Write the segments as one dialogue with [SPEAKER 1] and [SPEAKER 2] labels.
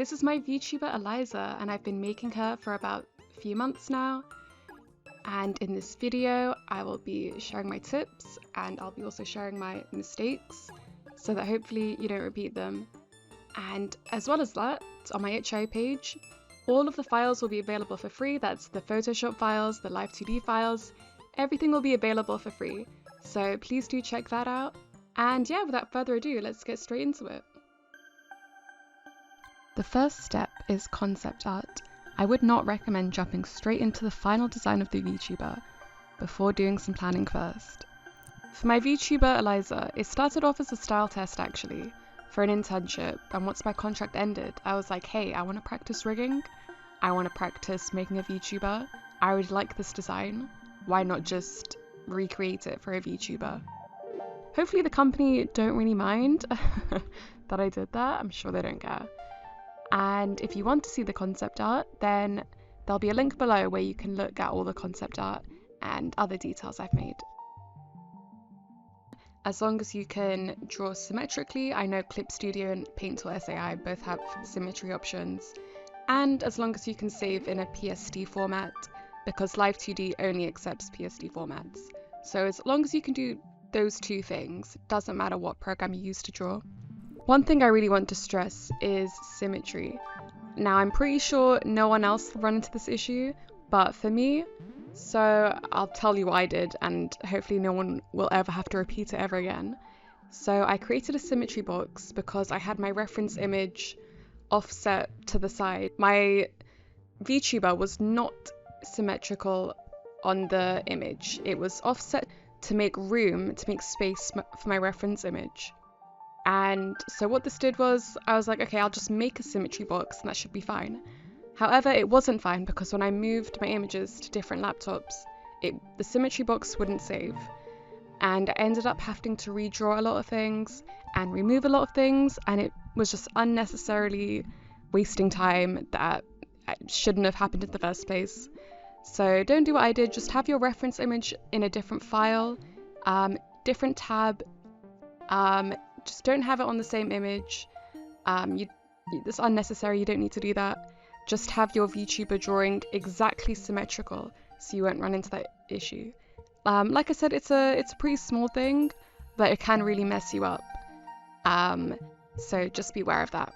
[SPEAKER 1] this is my VTuber Eliza, and I've been making her for about a few months now. And in this video, I will be sharing my tips, and I'll be also sharing my mistakes, so that hopefully you don't repeat them. And as well as that, on my itch.io page, all of the files will be available for free. That's the Photoshop files, the Live 2D files, everything will be available for free. So please do check that out. And yeah, without further ado, let's get straight into it. The first step is concept art. I would not recommend jumping straight into the final design of the VTuber before doing some planning first. For my VTuber Eliza, it started off as a style test actually, for an internship, and once my contract ended, I was like, hey, I want to practice rigging, I want to practice making a VTuber, I really like this design, why not just recreate it for a VTuber? Hopefully the company don't really mind that I did that, I'm sure they don't care. And if you want to see the concept art, then there'll be a link below where you can look at all the concept art and other details I've made. As long as you can draw symmetrically, I know Clip Studio and Paint Tool SAI both have symmetry options, and as long as you can save in a PSD format, because Live 2D only accepts PSD formats. So as long as you can do those two things, it doesn't matter what program you use to draw. One thing I really want to stress is symmetry. Now I'm pretty sure no one else will run into this issue, but for me, so I'll tell you what I did, and hopefully no one will ever have to repeat it ever again. So I created a symmetry box because I had my reference image offset to the side. My VTuber was not symmetrical on the image. It was offset to make room, to make space for my reference image. And so what this did was, I was like, okay, I'll just make a symmetry box and that should be fine. However, it wasn't fine because when I moved my images to different laptops, the symmetry box wouldn't save. And I ended up having to redraw a lot of things and remove a lot of things, and it was just unnecessarily wasting time that shouldn't have happened in the first place. So don't do what I did, just have your reference image in a different file, different tab, just don't have it on the same image. It's unnecessary, you don't need to do that. Just have your VTuber drawing exactly symmetrical so you won't run into that issue. Like I said, it's a pretty small thing, but it can really mess you up. So just be aware of that.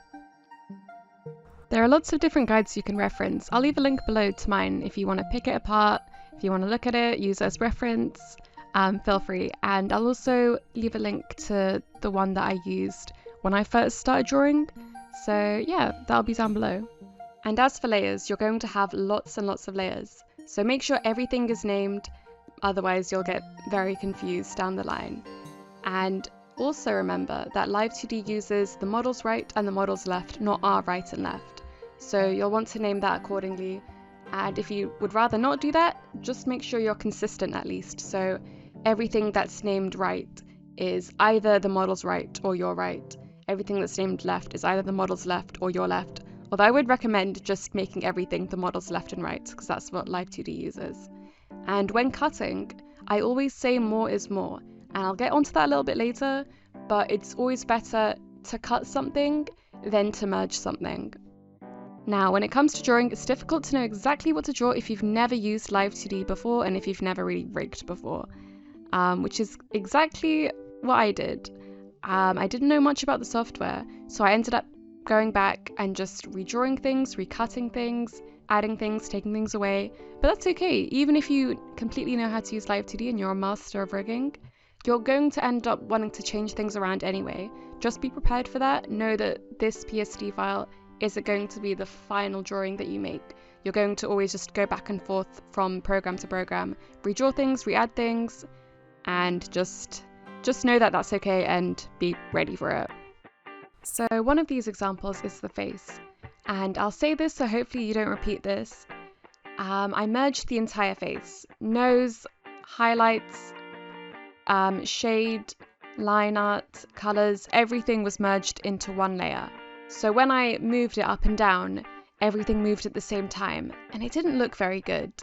[SPEAKER 1] There are lots of different guides you can reference. I'll leave a link below to mine if you want to pick it apart, if you want to look at it, use it as reference, feel free. And I'll also leave a link to the one that I used when I first started drawing. So yeah, that'll be down below. And as for layers, you're going to have lots and lots of layers. So make sure everything is named, otherwise you'll get very confused down the line. And also remember that Live 2D uses the models right and the models left, not our right and left. So you'll want to name that accordingly. And if you would rather not do that, just make sure you're consistent at least. So everything that's named right is either the models right or your right. Everything that's named left is either the models left or your left. Although I would recommend just making everything the models left and right, because that's what Live 2D uses. And when cutting, I always say more is more. And I'll get onto that a little bit later, but it's always better to cut something than to merge something. Now, when it comes to drawing, it's difficult to know exactly what to draw if you've never used Live 2D before and if you've never really rigged before, which is exactly what I did. I didn't know much about the software, so I ended up going back and just redrawing things, recutting things, adding things, taking things away. But that's okay, even if you completely know how to use Live 2D and you're a master of rigging, you're going to end up wanting to change things around anyway. Just be prepared for that. Know that this PSD file isn't going to be the final drawing that you make. You're going to always just go back and forth from program to program, redraw things, re-add things, and just know that that's okay and be ready for it. So one of these examples is the face, and I'll say this so hopefully you don't repeat this. I merged the entire face, nose, highlights, shade, line art, colours, everything was merged into one layer. So when I moved it up and down, everything moved at the same time, and it didn't look very good.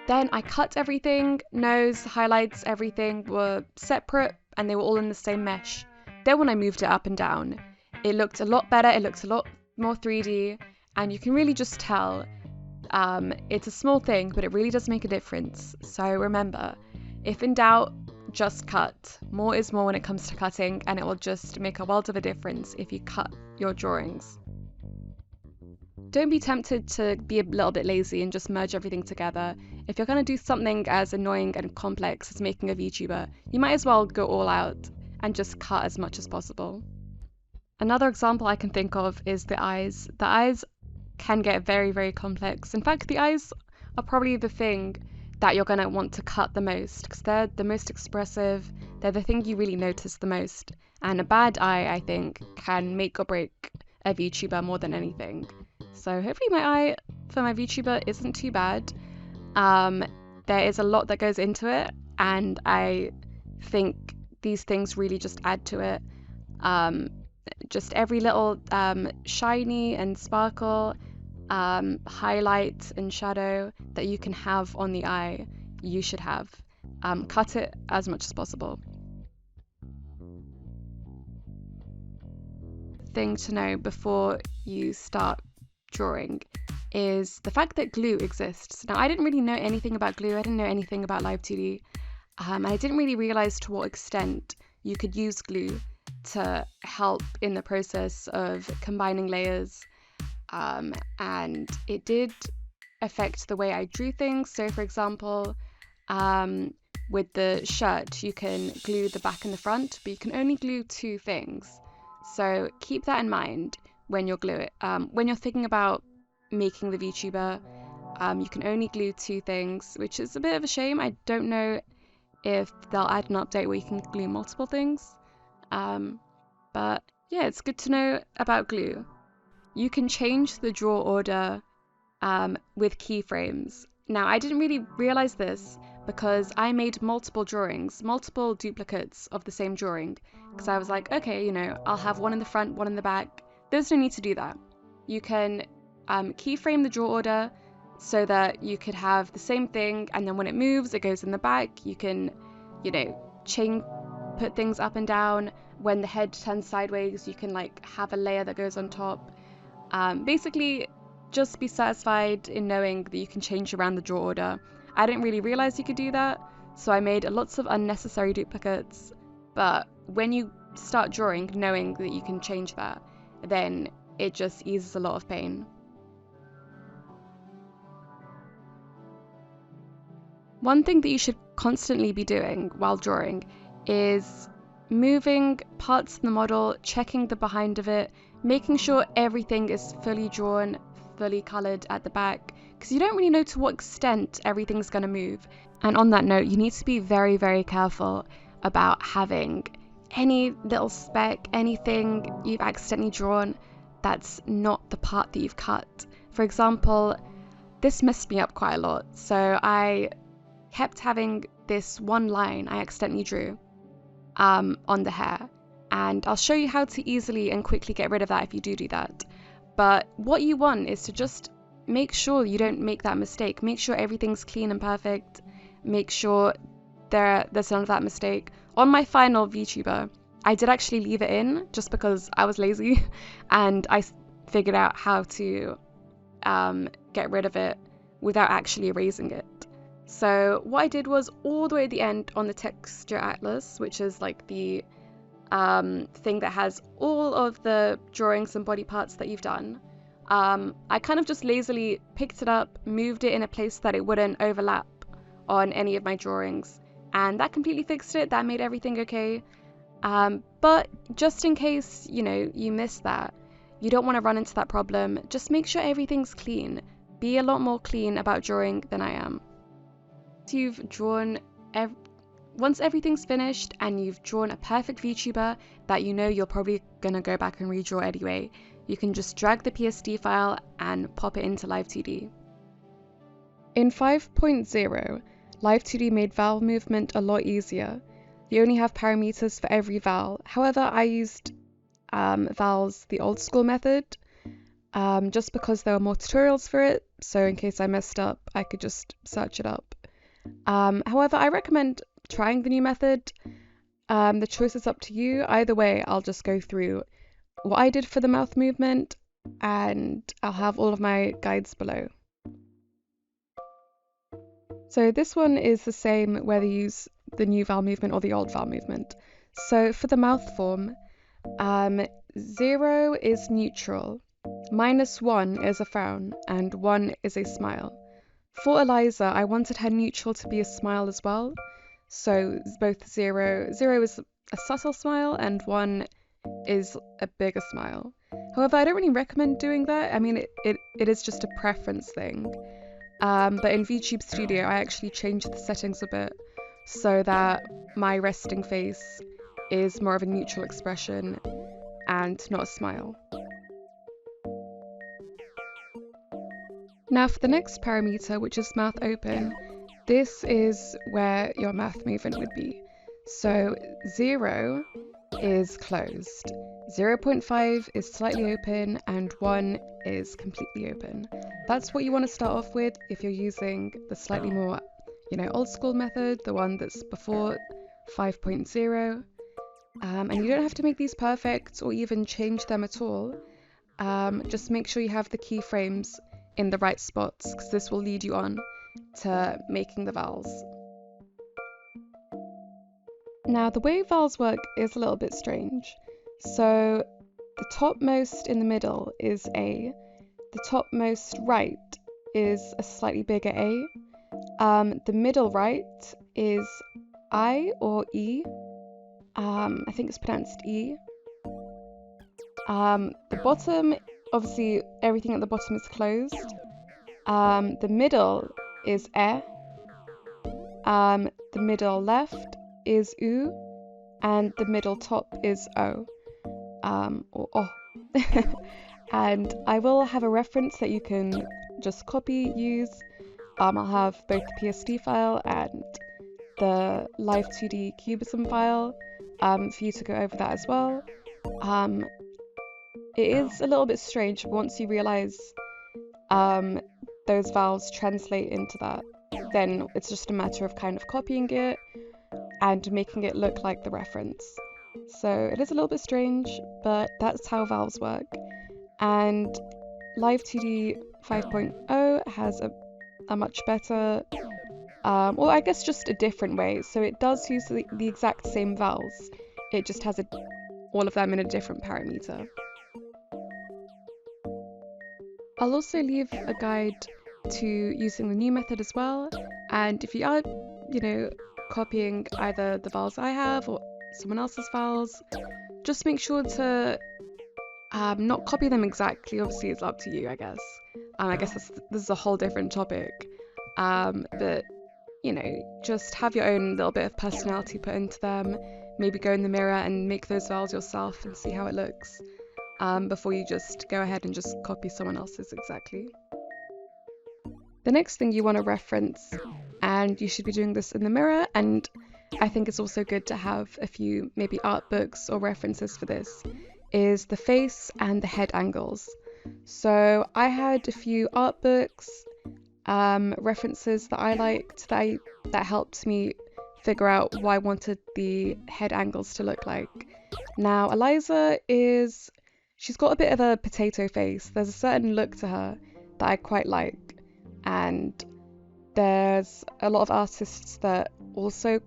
[SPEAKER 1] Then I cut everything, nose, highlights, everything were separate, and they were all in the same mesh. Then when I moved it up and down, it looked a lot better, it looked a lot more 3D, and you can really just tell. It's a small thing, but it really does make a difference. So remember, if in doubt, just cut. More is more when it comes to cutting, and it will just make a world of a difference if you cut your drawings. Don't be tempted to be a little bit lazy and just merge everything together. If you're going to do something as annoying and complex as making a VTuber, you might as well go all out and just cut as much as possible. Another example I can think of is the eyes. The eyes can get very, very complex. In fact, the eyes are probably the thing that you're going to want to cut the most, because they're the most expressive, they're the thing you really notice the most. And a bad eye, I think, can make or break a VTuber more than anything. So hopefully my eye for my VTuber isn't too bad. There is a lot that goes into it, and I think these things really just add to it. Just every little shiny and sparkle, highlight and shadow that you can have on the eye, you should have. Cut it as much as possible. Thing to know before you start drawing is the fact that glue exists. Now, I didn't really know anything about glue. I didn't know anything about Live 2D. And I didn't really realize to what extent you could use glue to help in the process of combining layers. And it did affect the way I drew things. So for example, with the shirt, you can glue the back and the front, but you can only glue two things. So keep that in mind when you're when you're thinking about making the VTuber. You can only glue two things, which is a bit of a shame. I don't know if they'll add an update where you can glue multiple things. But yeah, it's good to know about glue. You can change the draw order with keyframes. Now, I didn't really realize this because I made multiple drawings, multiple duplicates of the same drawing, because I was like, okay, I'll have one in the front, one in the back. There's no need to do that. You can keyframe the draw order so that you could have the same thing, and then when it moves, it goes in the back. You can, put things up and down. When the head turns sideways, you can have a layer that goes on top. Basically, just be satisfied in knowing that you can change around the draw order. I didn't really realize you could do that, so I made lots of unnecessary duplicates. But when you start drawing knowing that you can change that, then it just eases a lot of pain. One thing that you should constantly be doing while drawing is moving parts of the model, checking the behind of it, making sure everything is fully drawn, fully coloured at the back, because you don't really know to what extent everything's going to move. And on that note, you need to be very, very careful about having any little speck, anything you've accidentally drawn that's not the part that you've cut. For example, this messed me up quite a lot. So I kept having this one line I accidentally drew on the hair, and I'll show you how to easily and quickly get rid of that if you do that. But what you want is to just make sure you don't make that mistake. Make sure everything's clean and perfect. Make sure there's none of that mistake. On my final VTuber, I did actually leave it in just because I was lazy, and I figured out how to get rid of it without actually erasing it. So what I did was, all the way at the end on the texture atlas, which is the thing that has all of the drawings and body parts that you've done, I kind of just lazily picked it up, moved it in a place that it wouldn't overlap on any of my drawings, and that completely fixed it. That made everything okay. But just in case you miss that, you don't want to run into that problem, just make sure everything's clean. Be a lot more clean about drawing than I am. You've drawn once everything's finished and you've drawn a perfect VTuber that you're probably gonna go back and redraw anyway, you can just drag the PSD file and pop it into Live 2D. In 5.0, Live 2D made vowel movement a lot easier. You only have parameters for every vowel. However, I used vowels the old school method, just because there were more tutorials for it, so in case I messed up, I could just search it up. However, I recommend trying the new method. The choice is up to you. Either way, I'll just go through what I did for the mouth movement and I'll have all of my guides below. So this one is the same whether you use the new vowel movement or the old vowel movement. So for the mouth form, 0 is neutral, -1 is a frown, and 1 is a smile. For Eliza, I wanted her neutral to be a smile as well. So both 0 is a subtle smile and 1 is a bigger smile. However, I don't really recommend doing that. I mean, it is just a preference thing. But in VTube Studio, I actually changed the settings a bit so that my resting face is more of a neutral expression and not a smile. Now for the next parameter, which is mouth open, this is where your mouth movement would be. So 0 is closed, 0.5 is slightly open, and 1 is completely open. That's what you want to start off with if you're using the slightly more, old school method, the one that's before 5.0. And you don't have to make these perfect or even change them at all. Just make sure you have the keyframes in the right spots, because this will lead you on to making the vowels. Now, the way vowels work is a little bit strange. So the topmost in the middle is A, the topmost right is a slightly bigger A, the middle right is I or E, I think it's pronounced E. The bottom, obviously everything at the bottom is closed. The middle is E. The middle left is U, and the middle top is O, or O. And I will have a reference that you can just copy, use. I'll have both the PSD file and the live 2D cubism file for you to go over that as well. It is a little bit strange once you realize those vowels translate into that. Then it's just a matter of kind of copying it and making it look like the reference. So it is a little bit strange, but that's how vowels work. And Live 2D 5.0 has a much better, or I guess just a different way. So it does use the exact same vowels. It just has all of them in a different parameter. I'll also leave a guide to using the new method as well. And if you are, copying either the vowels I have or someone else's vowels, just make sure to not copy them exactly. Obviously, it's up to you, I guess. I guess this is a whole different topic. But, just have your own little bit of personality put into them. Maybe go in the mirror and make those vowels yourself and see how it looks. Before you just go ahead and just copy someone else's exactly. The next thing you want to reference, and you should be doing this in the mirror, and I think it's also good to have a few maybe art books or references for this, is the face and the head angles. So I had a few art books, references that I liked that helped me figure out what I wanted the head angles to look like. Now Eliza she's got a bit of a potato face. There's a certain look to her that I quite like, and there's a lot of artists that also,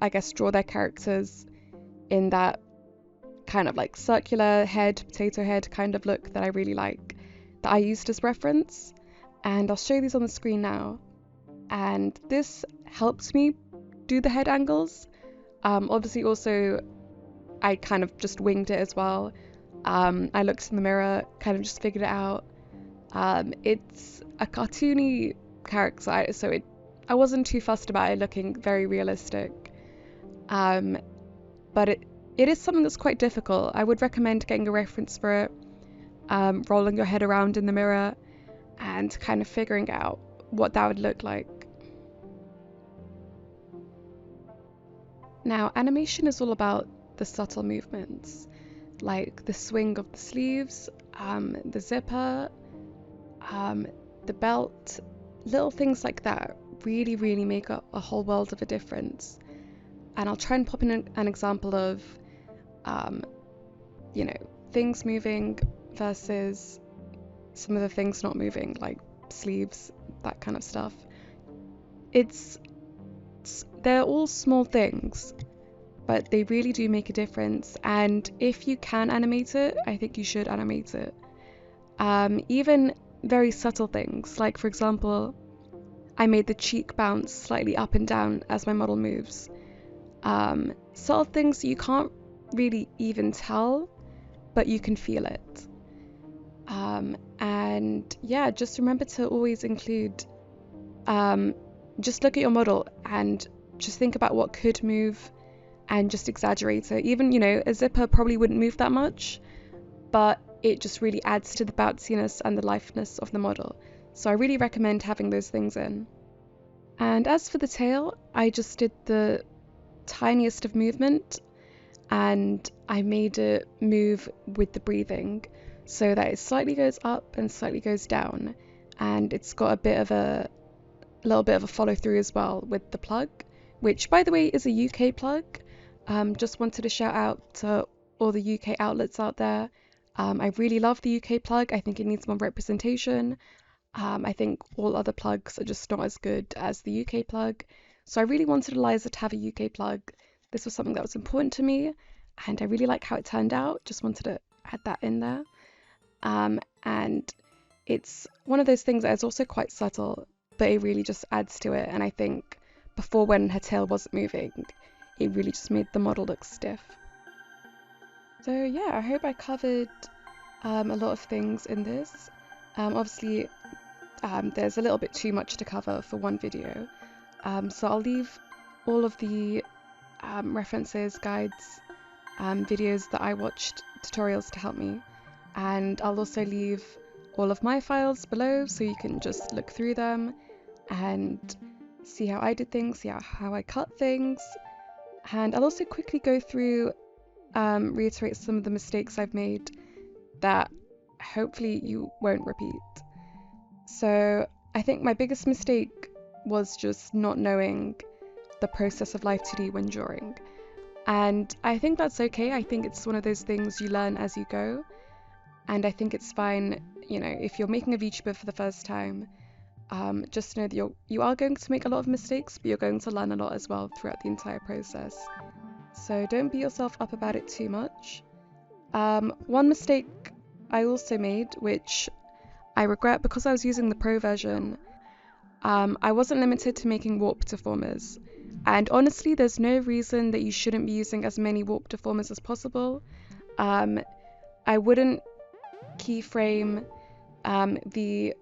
[SPEAKER 1] I guess, draw their characters in that kind of like circular head, potato head kind of look that I really like, that I used as reference. And I'll show you these on the screen now. And this helps me do the head angles. Obviously also I kind of just winged it as well. I looked in the mirror, kind of just figured it out. It's a cartoony character, so I wasn't too fussed about it looking very realistic. But it is something that's quite difficult. I would recommend getting a reference for it, rolling your head around in the mirror, and kind of figuring out what that would look like. Now, animation is all about the subtle movements, like the swing of the sleeves, the zipper, the belt, little things like that really, really make a whole world of a difference. And I'll try and pop in an example of, things moving versus some of the things not moving, like sleeves, that kind of stuff. They're all small things, but they really do make a difference. And if you can animate it, I think you should animate it. Even very subtle things, like for example, I made the cheek bounce slightly up and down as my model moves. Subtle things you can't really even tell, but you can feel it. And yeah, just remember to always include, just look at your model and just think about what could move and just exaggerate it. Even, you know, a zipper probably wouldn't move that much, but it just really adds to the bounciness and the liveness of the model. So I really recommend having those things in. And as for the tail, I just did the tiniest of movement, and I made it move with the breathing so that it slightly goes up and slightly goes down, and it's got a little bit of a follow through as well with the plug, which by the way is a UK plug. Just wanted to shout out to all the UK outlets out there. I really love the UK plug. I think it needs more representation. I think all other plugs are just not as good as the UK plug. So I really wanted Eliza to have a UK plug. This was something that was important to me, and I really like how it turned out. Just wanted to add that in there. And it's one of those things that is also quite subtle, but it really just adds to it. And I think before, when her tail wasn't moving, it really just made the model look stiff. So yeah, I hope I covered a lot of things in this. Obviously, there's a little bit too much to cover for one video. So I'll leave all of the references, guides, videos that I watched, tutorials to help me. And I'll also leave all of my files below so you can just look through them and see how I did things, see how I cut things. And I'll also quickly go through, reiterate some of the mistakes I've made that hopefully you won't repeat. So I think my biggest mistake was just not knowing the process of Live 2D when drawing. And I think that's okay. I think it's one of those things you learn as you go. And I think it's fine, you know, if you're making a VTuber for the first time, just know that you are going to make a lot of mistakes, but you're going to learn a lot as well throughout the entire process. So don't beat yourself up about it too much. One mistake I also made, which I regret because I was using the pro version, I wasn't limited to making warp deformers. And honestly, there's no reason that you shouldn't be using as many warp deformers as possible. I wouldn't keyframe the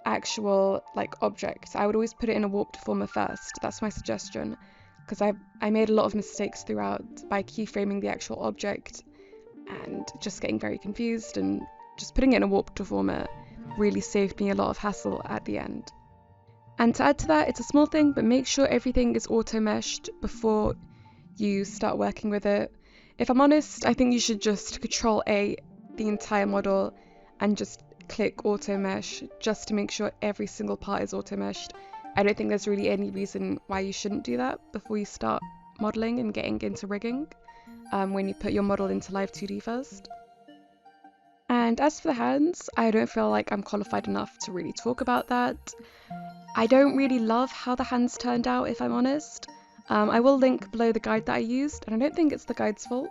[SPEAKER 1] actual object. I would always put it in a warp deformer first. That's my suggestion, because I made a lot of mistakes throughout by keyframing the actual object and just getting very confused, and just putting it in a warp deformer really saved me a lot of hassle at the end. And to add to that, it's a small thing, but make sure everything is auto-meshed before you start working with it. If I'm honest, I think you should just Control-A the entire model and just click auto-mesh just to make sure every single part is auto-meshed. I don't think there's really any reason why you shouldn't do that before you start modeling and getting into rigging, when you put your model into Live 2D first. And as for the hands, I don't feel like I'm qualified enough to really talk about that. I don't really love how the hands turned out, if I'm honest. I will link below the guide that I used, and I don't think it's the guide's fault.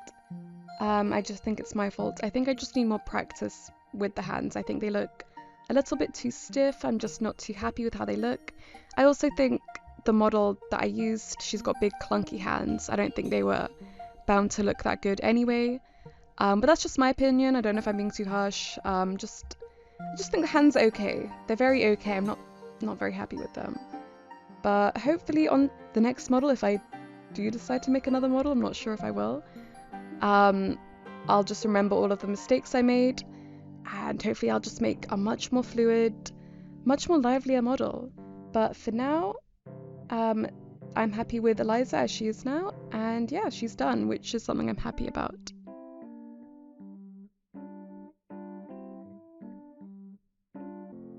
[SPEAKER 1] I just think it's my fault. I think I just need more practice with the hands. I think they look a little bit too stiff. I'm just not too happy with how they look. I also think the model that I used, she's got big clunky hands. I don't think they were bound to look that good anyway. But that's just my opinion. I don't know if I'm being too harsh. I just think the hands are okay. They're very okay. I'm not very happy with them. But hopefully on the next model, if I do decide to make another model, I'm not sure if I will, I'll just remember all of the mistakes I made, and hopefully I'll just make a much more fluid, much more livelier model. But for now, I'm happy with Eliza as she is now, and yeah, she's done, which is something I'm happy about.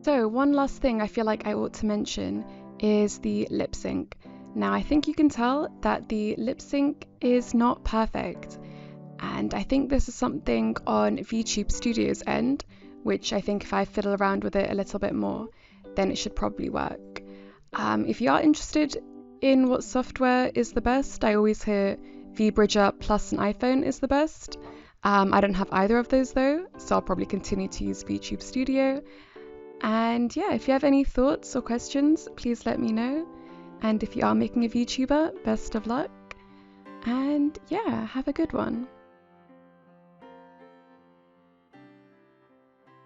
[SPEAKER 1] So one last thing I feel like I ought to mention is the lip sync. Now I think you can tell that the lip sync is not perfect, and I think this is something on VTube Studio's end which I think if I fiddle around with it a little bit more, then it should probably work. If you are interested in what software is the best, I always hear VBridger plus an iPhone is the best. I don't have either of those though, so I'll probably continue to use VTube Studio. And yeah, if you have any thoughts or questions, please let me know. And if you are making a VTuber, best of luck. And yeah, have a good one.